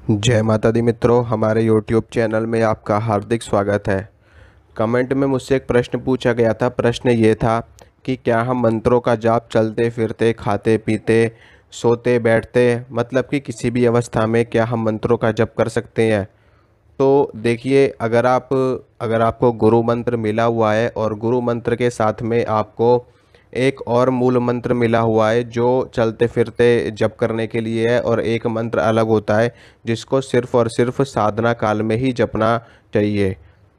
जय माता दी मित्रों, हमारे YouTube चैनल में आपका हार्दिक स्वागत है। कमेंट में मुझसे एक प्रश्न पूछा गया था। प्रश्न ये था कि क्या हम मंत्रों का जाप चलते फिरते, खाते पीते, सोते बैठते, मतलब कि किसी भी अवस्था में क्या हम मंत्रों का जप कर सकते हैं। तो देखिए, अगर आपको गुरु मंत्र मिला हुआ है और गुरु मंत्र के साथ में आपको एक और मूल मंत्र मिला हुआ है जो चलते फिरते जप करने के लिए है, और एक मंत्र अलग होता है जिसको सिर्फ और सिर्फ साधना काल में ही जपना चाहिए।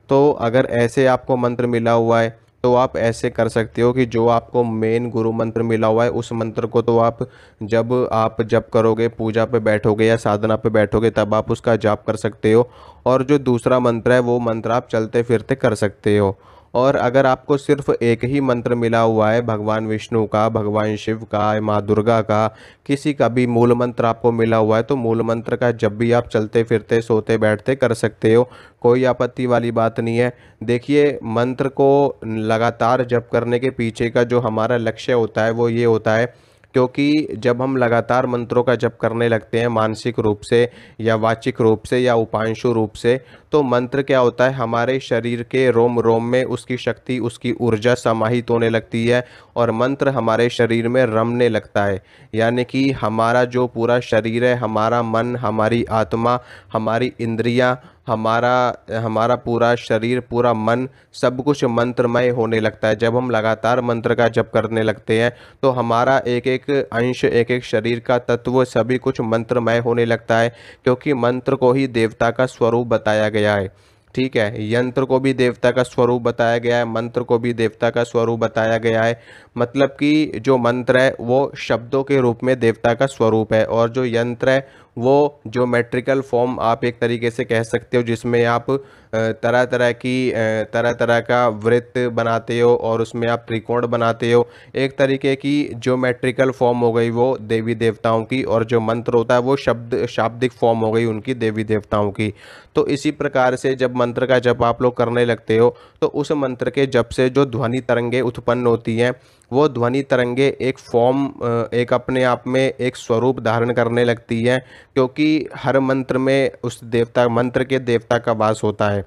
तो अगर ऐसे आपको मंत्र मिला हुआ है तो आप ऐसे कर सकते हो कि जो आपको मेन गुरु मंत्र मिला हुआ है उस मंत्र को तो जब आप जप करोगे, पूजा पे बैठोगे या साधना पे बैठोगे, तब आप उसका जाप कर सकते हो। और जो दूसरा मंत्र है वो मंत्र आप चलते फिरते कर सकते हो। और अगर आपको सिर्फ एक ही मंत्र मिला हुआ है, भगवान विष्णु का, भगवान शिव का, माँ दुर्गा का, किसी का भी मूल मंत्र आपको मिला हुआ है, तो मूल मंत्र का जब भी आप चलते फिरते, सोते बैठते कर सकते हो। कोई आपत्ति वाली बात नहीं है। देखिए, मंत्र को लगातार जप करने के पीछे का जो हमारा लक्ष्य होता है वो ये होता है, क्योंकि जब हम लगातार मंत्रों का जप करने लगते हैं, मानसिक रूप से या वाचिक रूप से या उपांशु रूप से, तो मंत्र क्या होता है, हमारे शरीर के रोम रोम में उसकी शक्ति, उसकी ऊर्जा समाहित होने लगती है और मंत्र हमारे शरीर में रमने लगता है। यानी कि हमारा जो पूरा शरीर है, हमारा मन, हमारी आत्मा, हमारी इंद्रियां, हमारा हमारा पूरा शरीर, पूरा मन, सब कुछ मंत्रमय होने लगता है। जब हम लगातार मंत्र का जप करने लगते हैं तो हमारा एक एक अंश, एक एक शरीर का तत्व, सभी कुछ मंत्रमय होने लगता है, क्योंकि मंत्र को ही देवता का स्वरूप बताया गया है। ठीक है, यंत्र को भी देवता का स्वरूप बताया गया है, मंत्र को भी देवता का स्वरूप बताया गया है। मतलब कि जो मंत्र है वो शब्दों के रूप में देवता का स्वरूप है, और जो यंत्र है वो ज्योमेट्रिकल फॉर्म, आप एक तरीके से कह सकते हो, जिसमें आप तरह तरह का वृत्त बनाते हो और उसमें आप त्रिकोण बनाते हो। एक तरीके की ज्योमेट्रिकल फॉर्म हो गई वो देवी देवताओं की, और जो मंत्र होता है वो शाब्दिक फॉर्म हो गई उनकी, देवी देवताओं की। तो इसी प्रकार से जब मंत्र का जप आप लोग करने लगते हो तो उस मंत्र के जप से जो ध्वनि तरंगे उत्पन्न होती हैं, वो ध्वनि तरंगे एक फॉर्म, एक अपने आप में एक स्वरूप धारण करने लगती है, क्योंकि हर मंत्र में उस देवता, मंत्र के देवता का वास होता है।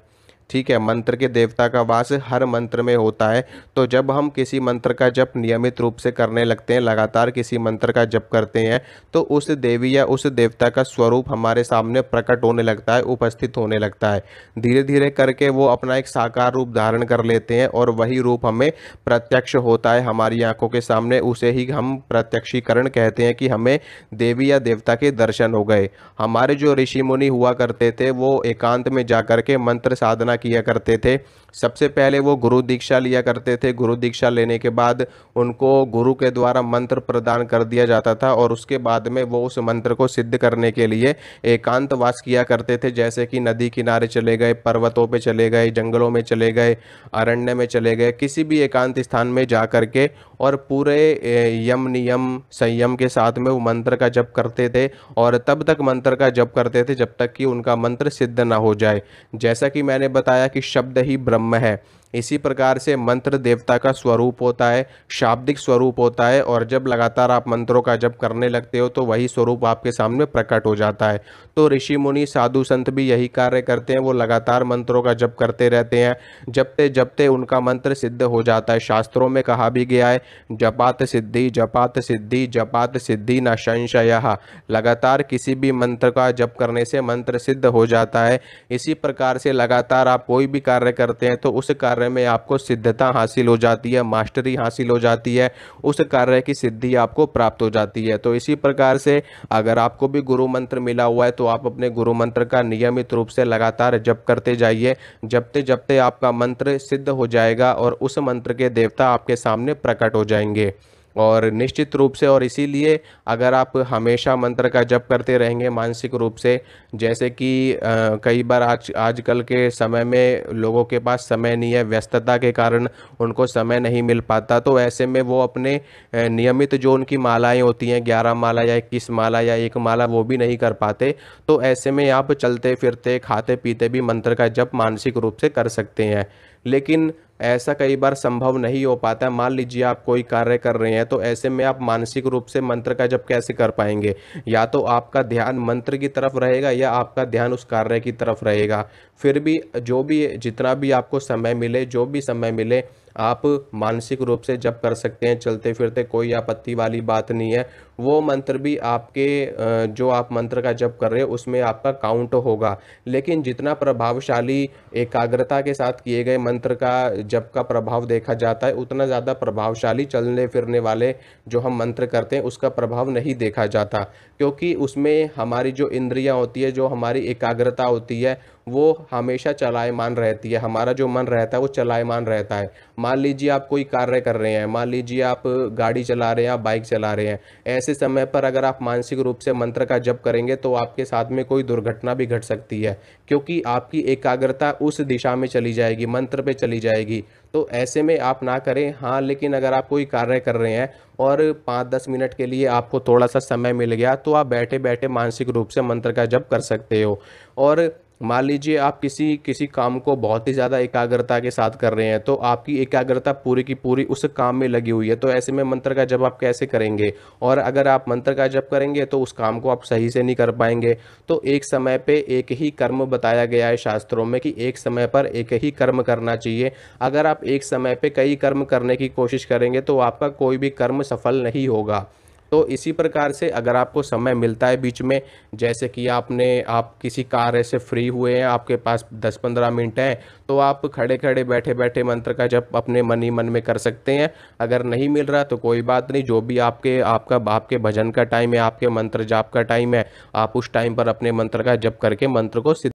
ठीक है, मंत्र के देवता का वास हर मंत्र में होता है। तो जब हम किसी मंत्र का जप नियमित रूप से करने लगते हैं, लगातार किसी मंत्र का जप करते हैं, तो उस देवी या उस देवता का स्वरूप हमारे सामने प्रकट होने लगता है, उपस्थित होने लगता है। धीरे धीरे करके वो अपना एक साकार रूप धारण कर लेते हैं और वही रूप हमें प्रत्यक्ष होता है हमारी आंखों के सामने। उसे ही हम प्रत्यक्षीकरण कहते हैं, कि हमें देवी या देवता के दर्शन हो गए। हमारे जो ऋषि मुनि हुआ करते थे वो एकांत में जाकर के मंत्र साधना किया करते थे। सबसे पहले वो गुरु दीक्षा लिया करते थे। गुरु दीक्षा लेने के बाद उनको गुरु के द्वारा मंत्र प्रदान कर दिया जाता था, और उसके बाद में वो उस मंत्र को सिद्ध करने के लिए एकांतवास किया करते थे। जैसे कि नदी किनारे चले गए, पर्वतों पे चले गए, जंगलों में चले गए, अरण्य में चले गए, किसी भी एकांत स्थान में जा करके और पूरे यम नियम संयम के साथ में वो मंत्र का जप करते थे, और तब तक मंत्र का जप करते थे जब तक कि उनका मंत्र सिद्ध ना हो जाए। जैसा कि मैंने बताया कि शब्द ही ब्रह्म है, इसी प्रकार से मंत्र देवता का स्वरूप होता है, शाब्दिक स्वरूप होता है, और जब लगातार आप मंत्रों का जप करने लगते हो तो वही स्वरूप आपके सामने प्रकट हो जाता है। तो ऋषि मुनि साधु संत भी यही कार्य करते हैं, वो लगातार मंत्रों का जप करते रहते हैं। जपते जपते उनका मंत्र सिद्ध हो जाता है। शास्त्रों में कहा भी गया है, जपात सिद्धि, जपात सिद्धि, जपात सिद्धि न संशयः। लगातार किसी भी मंत्र का जप करने से मंत्र सिद्ध हो जाता है। इसी प्रकार से लगातार आप कोई भी कार्य करते हैं तो उस कार्य में आपको सिद्धता हासिल हो जाती है, मास्टरी हासिल हो जाती है, उस कार्य की सिद्धि आपको प्राप्त हो जाती है। तो इसी प्रकार से अगर आपको भी गुरु मंत्र मिला हुआ है तो आप अपने गुरु मंत्र का नियमित रूप से लगातार जप करते जाइए। जपते जपते आपका मंत्र सिद्ध हो जाएगा और उस मंत्र के देवता आपके सामने प्रकट हो जाएंगे। और निश्चित रूप से, और इसीलिए अगर आप हमेशा मंत्र का जप करते रहेंगे मानसिक रूप से, जैसे कि कई बार आजकल के समय में लोगों के पास समय नहीं है, व्यस्तता के कारण उनको समय नहीं मिल पाता, तो ऐसे में वो अपने नियमित जो उनकी मालाएं होती हैं, 11 माला या 21 माला या एक माला, वो भी नहीं कर पाते। तो ऐसे में आप चलते फिरते, खाते पीते भी मंत्र का जप मानसिक रूप से कर सकते हैं। लेकिन ऐसा कई बार संभव नहीं हो पाता है। मान लीजिए आप कोई कार्य कर रहे हैं, तो ऐसे में आप मानसिक रूप से मंत्र का जप कैसे कर पाएंगे? या तो आपका ध्यान मंत्र की तरफ रहेगा या आपका ध्यान उस कार्य की तरफ रहेगा। फिर भी जो भी जितना भी आपको समय मिले, जो भी समय मिले, आप मानसिक रूप से जप कर सकते हैं चलते फिरते, कोई आपत्ति वाली बात नहीं है। वो मंत्र भी आपके जो आप मंत्र का जप कर रहे हो उसमें आपका काउंट होगा। लेकिन जितना प्रभावशाली एकाग्रता के साथ किए गए मंत्र का जप का प्रभाव देखा जाता है, उतना ज़्यादा प्रभावशाली चलने फिरने वाले जो हम मंत्र करते हैं उसका प्रभाव नहीं देखा जाता। क्योंकि उसमें हमारी जो इंद्रियां होती है, जो हमारी एकाग्रता होती है, वो हमेशा चलायमान रहती है। हमारा जो मन रहता है वो चलायमान रहता है। मान लीजिए आप कोई कार्य कर रहे हैं, मान लीजिए आप गाड़ी चला रहे हैं, आप बाइक चला रहे हैं, ऐसे समय पर अगर आप मानसिक रूप से मंत्र का जप करेंगे तो आपके साथ में कोई दुर्घटना भी घट सकती है, क्योंकि आपकी एकाग्रता उस दिशा में चली जाएगी, मंत्र पे चली जाएगी। तो ऐसे में आप ना करें। हाँ, लेकिन अगर आप कोई कार्य कर रहे हैं और 5-10 मिनट के लिए आपको थोड़ा सा समय मिल गया, तो आप बैठे बैठे मानसिक रूप से मंत्र का जप कर सकते हो। और मान लीजिए आप किसी किसी काम को बहुत ही ज़्यादा एकाग्रता के साथ कर रहे हैं, तो आपकी एकाग्रता पूरी की पूरी उस काम में लगी हुई है, तो ऐसे में मंत्र का जप आप कैसे करेंगे? और अगर आप मंत्र का जप करेंगे तो उस काम को आप सही से नहीं कर पाएंगे। तो एक समय पे एक ही कर्म बताया गया है शास्त्रों में कि एक समय पर एक ही कर्म करना चाहिए। अगर आप एक समय पे कई कर्म करने की कोशिश करेंगे तो आपका कोई भी कर्म सफल नहीं होगा। तो इसी प्रकार से अगर आपको समय मिलता है बीच में, जैसे कि आप किसी कार्य से फ्री हुए हैं, आपके पास 10-15 मिनट हैं, तो आप खड़े खड़े बैठे बैठे मंत्र का जप अपने मन ही मन में कर सकते हैं। अगर नहीं मिल रहा तो कोई बात नहीं, जो भी आपके भजन का टाइम है, आपके मंत्र जाप का टाइम है, आप उस टाइम पर अपने मंत्र का जप करके मंत्र को